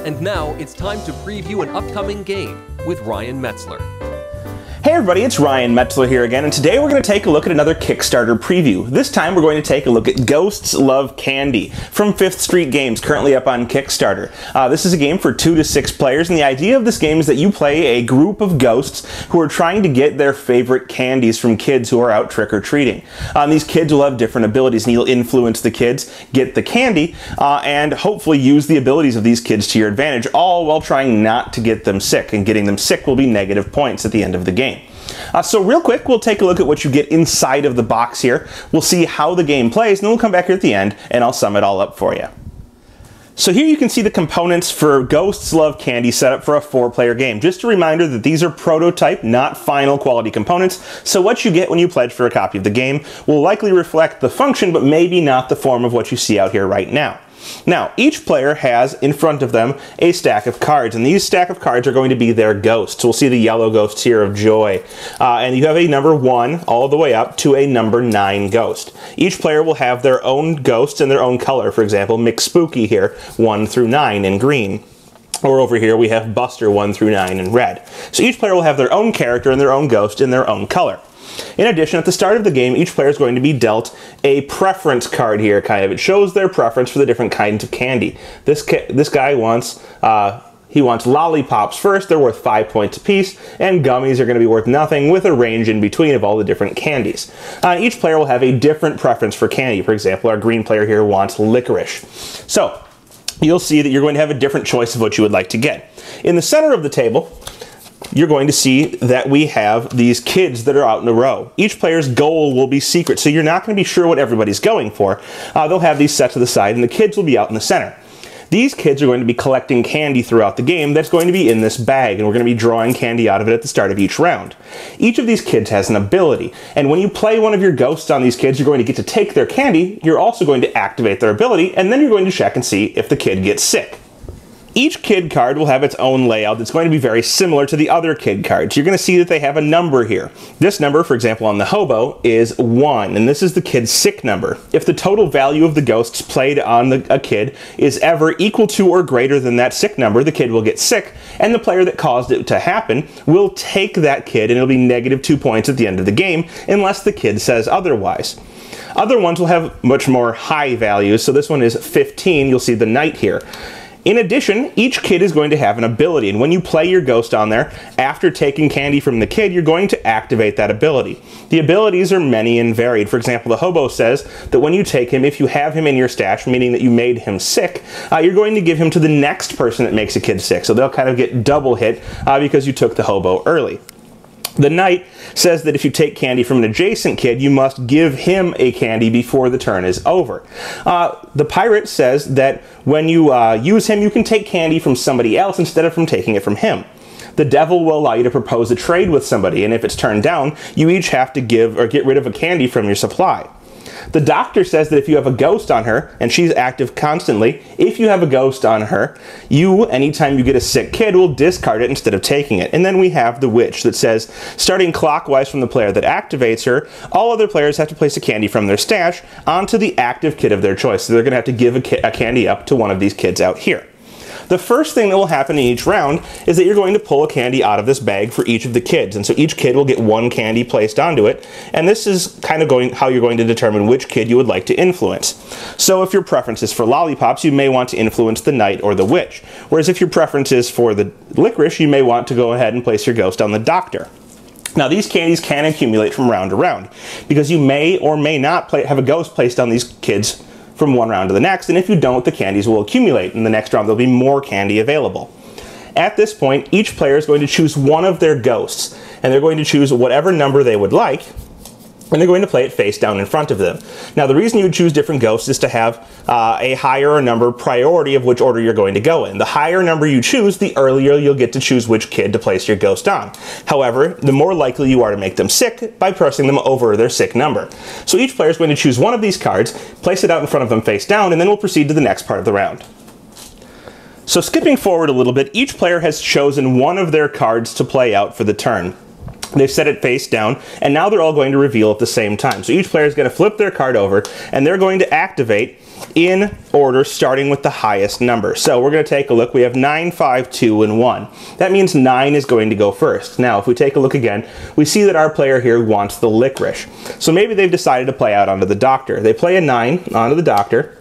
And now it's time to preview an upcoming game with Ryan Metzler. Hey everybody, it's Ryan Metzler here again, and today we're going to take a look at another Kickstarter preview. This time we're going to take a look at Ghosts Love Candy from 5th Street Games, currently up on Kickstarter. This is a game for 2 to 6 players, and the idea of this game is that you play a group of ghosts who are trying to get their favorite candies from kids who are out trick-or-treating. These kids will have different abilities, and you'll influence the kids, get the candy, and hopefully use the abilities of these kids to your advantage, all while trying not to get them sick, and getting them sick will be negative points at the end of the game. So real quick, we'll take a look at what you get inside of the box here. We'll see how the game plays, and then we'll come back here at the end, and I'll sum it all up for you. So here you can see the components for Ghosts Love Candy set up for a 4-player game. Just a reminder that these are prototype, not final quality components, so what you get when you pledge for a copy of the game will likely reflect the function, but maybe not the form of what you see out here right now. Now, each player has in front of them a stack of cards, and these stack of cards are going to be their ghosts. We'll see the yellow ghosts here of joy, and you have a number 1 all the way up to a number 9 ghost. Each player will have their own ghosts and their own color. For example, McSpooky here, 1 through 9 in green. Or over here we have Buster 1 through 9 in red. So each player will have their own character and their own ghost in their own color. In addition, at the start of the game, each player is going to be dealt a preference card here, kind of. It shows their preference for the different kinds of candy. This guy wants, he wants lollipops first. They're worth 5 points apiece, and gummies are going to be worth nothing, with a range in between of all the different candies. Each player will have a different preference for candy. For example, our green player here wants licorice. So, you'll see that you're going to have a different choice of what you would like to get. In the center of the table, you're going to see that we have these kids that are out in a row. Each player's goal will be secret, so you're not going to be sure what everybody's going for. They'll have these set to the side, and the kids will be out in the center. These kids are going to be collecting candy throughout the game that's going to be in this bag, and we're going to be drawing candy out of it at the start of each round. Each of these kids has an ability, and when you play one of your ghosts on these kids, you're going to get to take their candy, you're also going to activate their ability, and then you're going to check and see if the kid gets sick. Each kid card will have its own layout that's going to be very similar to the other kid cards. You're going to see that they have a number here. This number, for example, on the hobo is 1, and this is the kid's sick number. If the total value of the ghosts played on a kid is ever equal to or greater than that sick number, the kid will get sick, and the player that caused it to happen will take that kid, and it'll be negative 2 points at the end of the game, unless the kid says otherwise. Other ones will have much more high values, so this one is 15. You'll see the knight here. In addition, each kid is going to have an ability, and when you play your ghost on there, after taking candy from the kid, you're going to activate that ability. The abilities are many and varied. For example, the hobo says that when you take him, if you have him in your stash, meaning that you made him sick, you're going to give him to the next person that makes a kid sick. So they'll kind of get double hit because you took the hobo early. The knight says that if you take candy from an adjacent kid, you must give him a candy before the turn is over. The pirate says that when you use him, you can take candy from somebody else instead of from taking it from him. The devil will allow you to propose a trade with somebody, and if it's turned down, you each have to give or get rid of a candy from your supply. The doctor says that if you have a ghost on her, and she's active constantly, if you have a ghost on her, you, anytime you get a sick kid, will discard it instead of taking it. And then we have the witch that says, starting clockwise from the player that activates her, all other players have to place a candy from their stash onto the active kid of their choice. So they're going to have to give a candy up to one of these kids out here. The first thing that will happen in each round is that you're going to pull a candy out of this bag for each of the kids, and so each kid will get 1 candy placed onto it, and this is kind of how you're going to determine which kid you would like to influence. So if your preference is for lollipops, you may want to influence the knight or the witch, whereas if your preference is for the licorice, you may want to go ahead and place your ghost on the doctor. Now, these candies can accumulate from round to round, because you may or may not have a ghost placed on these kids from one round to the next, and if you don't, the candies will accumulate. In the next round, there'll be more candy available. At this point, each player is going to choose one of their ghosts, and they're going to choose whatever number they would like, and they're going to play it face down in front of them. Now, the reason you would choose different ghosts is to have a higher number priority of which order you're going to go in. The higher number you choose, the earlier you'll get to choose which kid to place your ghost on. However, the more likely you are to make them sick by pressing them over their sick number. So each player is going to choose one of these cards, place it out in front of them face down, and then we'll proceed to the next part of the round. So skipping forward a little bit, each player has chosen one of their cards to play out for the turn. They've set it face down, and now they're all going to reveal at the same time. So each player is going to flip their card over, and they're going to activate in order, starting with the highest number. So we're going to take a look. We have 9, 5, 2, and 1. That means 9 is going to go first. Now, if we take a look again, we see that our player here wants the licorice. So maybe they've decided to play out onto the doctor. They play a 9 onto the doctor,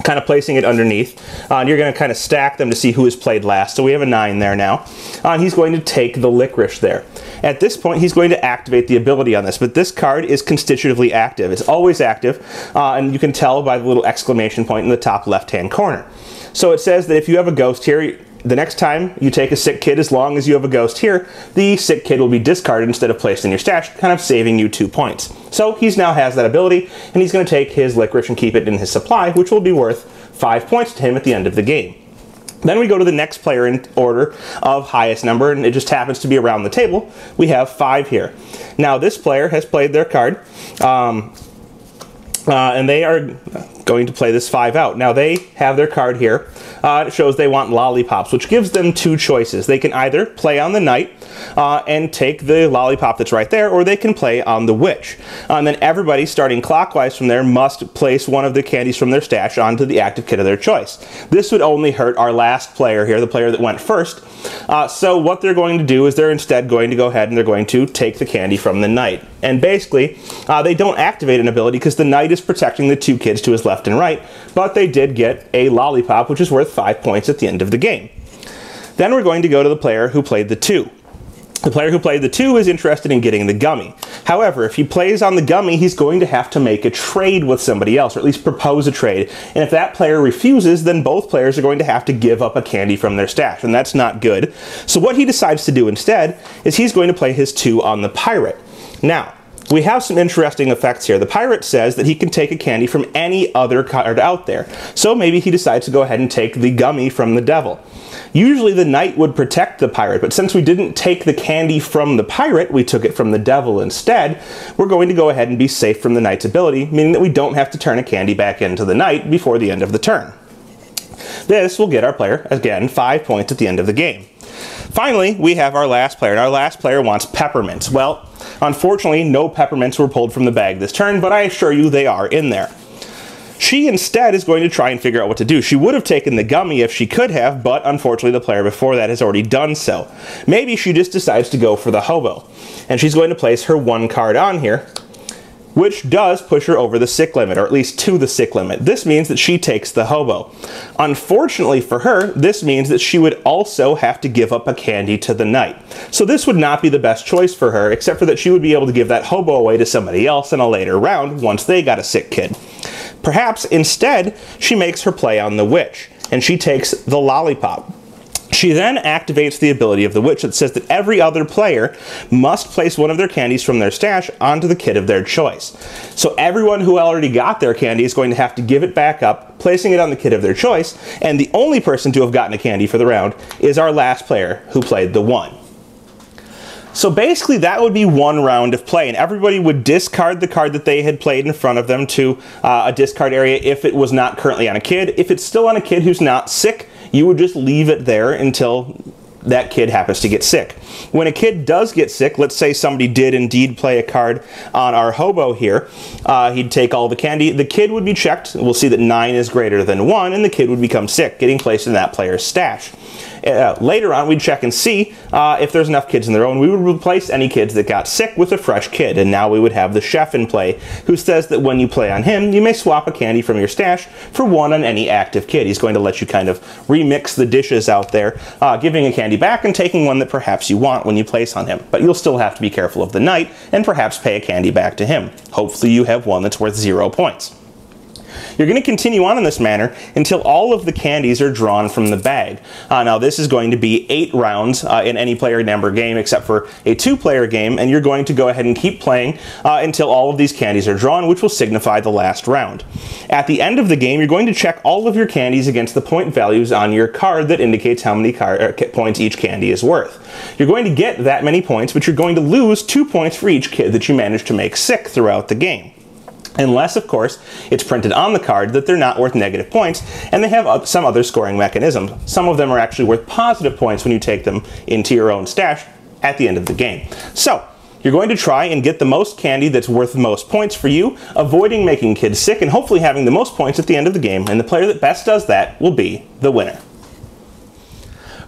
kind of placing it underneath, and you're going to kind of stack them to see who has played last. So we have a 9 there now, and he's going to take the licorice there. At this point, he's going to activate the ability on this, but this card is constitutively active. It's always active, and you can tell by the little exclamation point in the top left-hand corner. So it says that if you have a ghost here, the next time you take a sick kid, as long as you have a ghost here, the sick kid will be discarded instead of placed in your stash, kind of saving you 2 points. So he now has that ability, and he's going to take his licorice and keep it in his supply, which will be worth 5 points to him at the end of the game. Then we go to the next player in order of highest number, and it just happens to be around the table. We have 5 here. Now this player has played their card, and they are going to play this 5 out. Now they have their card here. It shows they want lollipops, which gives them 2 choices. They can either play on the knight and take the lollipop that's right there, or they can play on the witch. And then everybody, starting clockwise from there, must place one of the candies from their stash onto the active kit of their choice. This would only hurt our last player here, the player that went first. So what they're going to do is they're instead going to go ahead and they're going to take the candy from the knight. And basically, they don't activate an ability because the knight is protecting the 2 kids to his left and right, but they did get a lollipop, which is worth 5 points at the end of the game. Then we're going to go to the player who played the 2. The player who played the 2 is interested in getting the gummy. However, if he plays on the gummy, he's going to have to make a trade with somebody else, or at least propose a trade. And if that player refuses, then both players are going to have to give up a candy from their stash, and that's not good. So what he decides to do instead is he's going to play his 2 on the pirate. Now, we have some interesting effects here. The pirate says that he can take a candy from any other card out there. So maybe he decides to go ahead and take the gummy from the devil. Usually the knight would protect the pirate, but since we didn't take the candy from the pirate, we took it from the devil instead, we're going to go ahead and be safe from the knight's ability, meaning that we don't have to turn a candy back into the knight before the end of the turn. This will get our player, again, 5 points at the end of the game. Finally, we have our last player, and our last player wants peppermints. Well, unfortunately, no peppermints were pulled from the bag this turn, but I assure you they are in there. She instead is going to try and figure out what to do. She would have taken the gummy if she could have, but unfortunately the player before that has already done so. Maybe she just decides to go for the hobo, and she's going to place her 1 card on here, which does push her over the sick limit, or at least to the sick limit. This means that she takes the hobo. Unfortunately for her, this means that she would also have to give up a candy to the knight. So this would not be the best choice for her, except for that she would be able to give that hobo away to somebody else in a later round once they got a sick kid. Perhaps instead, she makes her play on the witch, and she takes the lollipop. She then activates the ability of the witch that says that every other player must place one of their candies from their stash onto the kit of their choice. So everyone who already got their candy is going to have to give it back up, placing it on the kit of their choice, and the only person to have gotten a candy for the round is our last player who played the 1. So basically that would be 1 round of play, and everybody would discard the card that they had played in front of them to a discard area if it was not currently on a kid. If it's still on a kid who's not sick, you would just leave it there until that kid happens to get sick. When a kid does get sick, let's say somebody did indeed play a card on our hobo here, he'd take all the candy, the kid would be checked, we'll see that 9 is greater than 1, and the kid would become sick, getting placed in that player's stash. Later on, we'd check and see if there's enough kids in their own. We would replace any kids that got sick with a fresh kid, and now we would have the chef in play, who says that when you play on him, you may swap a candy from your stash for 1 on any active kid. He's going to let you kind of remix the dishes out there, giving a candy back and taking one that perhaps you want when you place on him. But you'll still have to be careful of the knight and perhaps pay a candy back to him. Hopefully you have one that's worth 0 points. You're going to continue on in this manner until all of the candies are drawn from the bag. Now this is going to be 8 rounds in any player number game except for a 2-player game, and you're going to go ahead and keep playing until all of these candies are drawn, which will signify the last round. At the end of the game, you're going to check all of your candies against the point values on your card that indicates how many points each candy is worth. You're going to get that many points, but you're going to lose 2 points for each kid that you manage to make sick throughout the game. Unless, of course, it's printed on the card that they're not worth negative points, and they have some other scoring mechanisms. Some of them are actually worth positive points when you take them into your own stash at the end of the game. So, You're going to try and get the most candy that's worth the most points for you, avoiding making kids sick and hopefully having the most points at the end of the game, and the player that best does that will be the winner.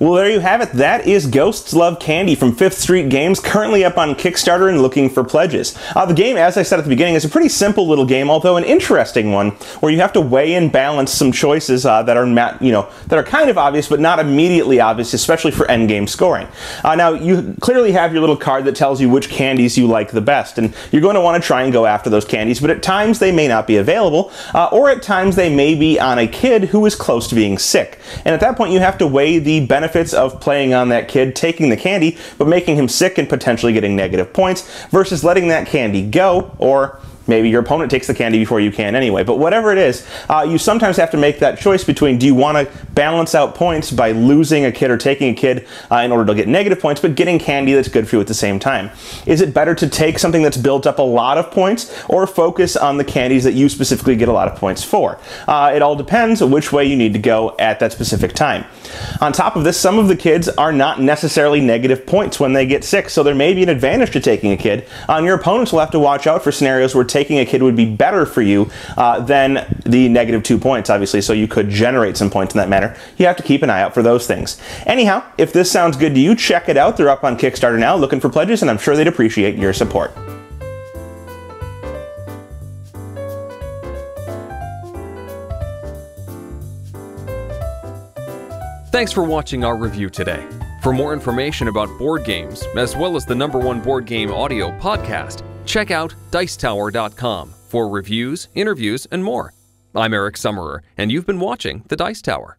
Well, there you have it. That is Ghosts Love Candy from 5th Street Games, currently up on Kickstarter and looking for pledges. The game, as I said at the beginning, is a pretty simple little game, although an interesting one, where you have to weigh and balance some choices that are kind of obvious, but not immediately obvious, especially for endgame scoring. Now, you clearly have your little card that tells you which candies you like the best, and you're going to want to try and go after those candies, but at times they may not be available, or at times they may be on a kid who is close to being sick. And at that point, you have to weigh the benefits of playing on that kid taking the candy but making him sick and potentially getting negative points versus letting that candy go, or maybe your opponent takes the candy before you can anyway. But whatever it is, you sometimes have to make that choice between, do you want to balance out points by losing a kid or taking a kid in order to get negative points, but getting candy that's good for you at the same time? Is it better to take something that's built up a lot of points or focus on the candies that you specifically get a lot of points for? It all depends on which way you need to go at that specific time. On top of this, some of the kids are not necessarily negative points when they get sick, so there may be an advantage to taking a kid. Your opponents will have to watch out for scenarios where taking a kid would be better for you than the -2 points, obviously, so you could generate some points in that manner. You have to keep an eye out for those things. Anyhow, if this sounds good to you, check it out. They're up on Kickstarter now, looking for pledges, and I'm sure they'd appreciate your support. Thanks for watching our review today. For more information about board games, as well as the #1 board game audio podcast, check out Dicetower.com for reviews, interviews, and more. I'm Eric Summerer, and you've been watching The Dice Tower.